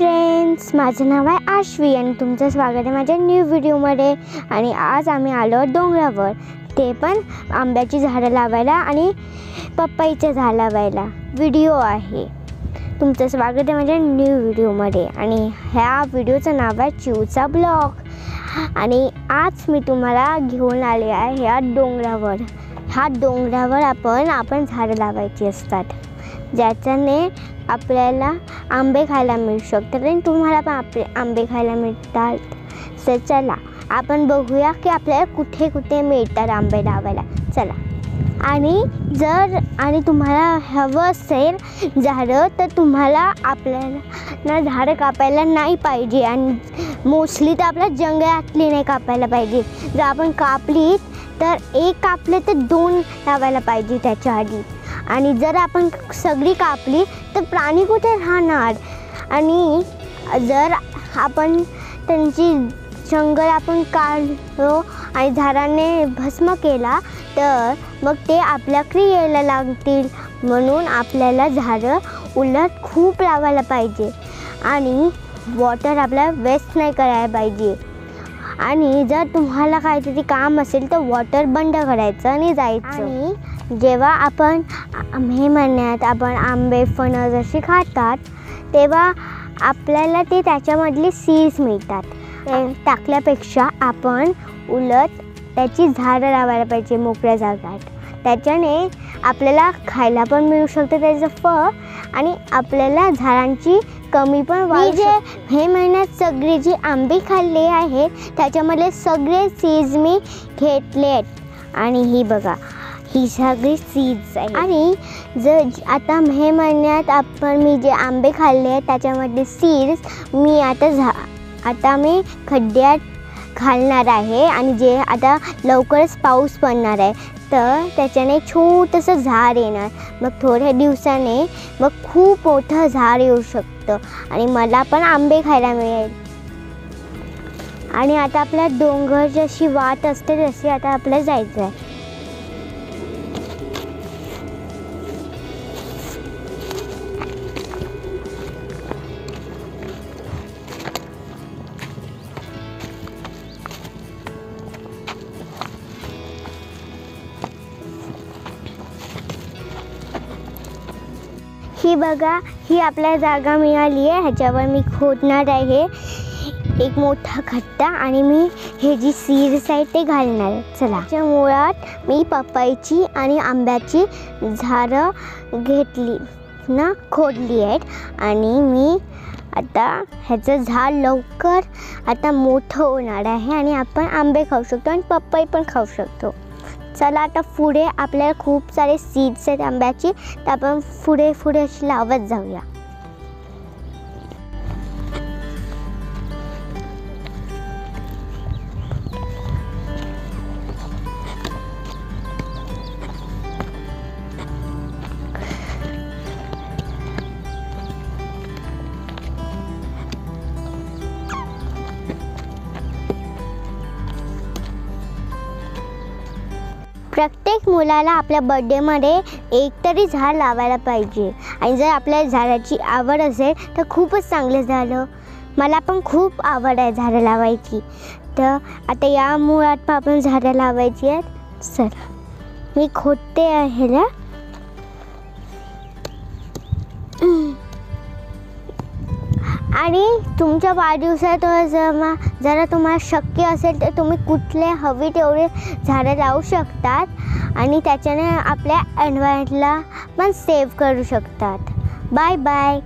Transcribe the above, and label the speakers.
Speaker 1: Friends, माझं नाव आहे आश्वी आणि तुमचं स्वागत आहे माझ्या न्यू व्हिडिओमध्ये। आणि आज आम्ही आलो डोंगरावर, ते पण आंब्याची झाडं लावायला आणि पपईचं झाड लावायला। व्हिडिओ आहे, तुमचं स्वागत आहे माझ्या न्यू व्हिडिओमध्ये। आणि ह्या व्हिडिओचं नाव आहे चिवचा ब्लॉग। आणि आज मी तुम्हाला घेऊन आले आहे ह्या डोंगरावर। ह्या डोंगरावर आपण झाडं लावायची असतात, ज्याच्याने आपल्याला आंबे खायला मिळू शकतात आणि तुम्हाला पण आपले आंबे खायला मिळतात। तर चला आपण बघूया की आपल्याला कुठे कुठे मिळतात आंबे लावायला। चला, आणि तुम्हाला हवं असेल झाडं तर तुम्हाला आपल्याला झाडं कापायला नाही पाहिजे आणि मोस्टली तर आपल्या जंगलातली नाही कापायला पाहिजे। जर आपण कापली तर एक कापले तर दोन लावायला पाहिजे त्याच्या आधी। आणि जर आपण सगळी कापली तर प्राणी कुठे राहणार? आणि जर आपण त्यांची जंगल आपण काढलो आणि झाडाने भस्म केला तर मग ते आपल्याकडे यायला लागतील। म्हणून आपल्याला झाडं उलट खूप लावायला पाहिजे आणि वॉटर आपल्याला वेस्ट नाही करायला पाहिजे। आणि जर तुम्हाला काहीतरी काम असेल तर वॉटर बंद करायचं आणि जायचं। आणि जेव्हा आपण मे महिन्यात आंबे फणस असे खातात तेव्हा आपल्याला ते त्याच्यामधले सीड्स मिळतात। ते टाकल्यापेक्षा आपण उलट त्याची झाडं लावायला पाहिजे मोकळ्या जागात। त्याच्याने आपल्याला खायला पण मिळू शकतं त्याचं फळ आणि आपल्याला झाडांची कमी पण वाढू शकते। मे महिन्यात सगळे जे आंबे खाल्ले आहेत त्याच्यामधले सगळे सीड्स मी घेतले आहेत आणि ही बघा, ही सगळी सीड्स आहे। आणि जर आता मे महिन्यात मी जे आंबे खाल्ले आहेत त्याच्यामधले सीड्स मी आता मी खड्ड्यात घालणार आहे। आणि जे आता लवकरच पाऊस पडणार आहे तर त्याच्याने छोटंसं झाड येणार, मग थोड्या दिवसाने मग खूप मोठं झाड येऊ शकतं आणि मला पण आंबे खायला मिळेल। आणि आता आपल्या डोंगर जशी वाट असते तशी आता आपल्याला जायचं आहे। ही बघा, ही आपल्याला जागा मिळाली आहे। ह्याच्यावर मी खोदणार आहे एक मोठा खड्डा आणि मी हे जी सीड्स आहे ते घालणार आहे। चला, त्याच्या मुळात मी पपईची आणि आंब्याची झाडं खोदली आहेत आणि मी आता ह्याचं झाड लवकर आता मोठं होणार आहे आणि आपण आंबे खाऊ शकतो आणि पपई पण खाऊ शकतो। चला, आता पुढे आपल्याला खूप सारे सीड्स आहेत आंब्याची, तर आपण पुढे अशी लावत जाऊया। प्रत्येक मुलाला आपल्या बर्थडेमध्ये एक तरी झाड लावायला पाहिजे। आणि जर आपल्या झाडाची आवड असेल तर खूपच चांगलं झालं। मला पण खूप आवड आहे झाडं लावायची, तर आता या मुळात आपण झाडं लावायची आहेत। सर, मी खोदते आहे ना। आणि तुमच्या वाढदिवसात जरा तुम्हाला शक्य असेल तर तुम्ही कुठले हवे तेवढे झाडं लावू शकतात आणि त्याच्याने आपल्या एन्व्हायरमेंटला पण सेव्ह करू शकतात। Bye bye.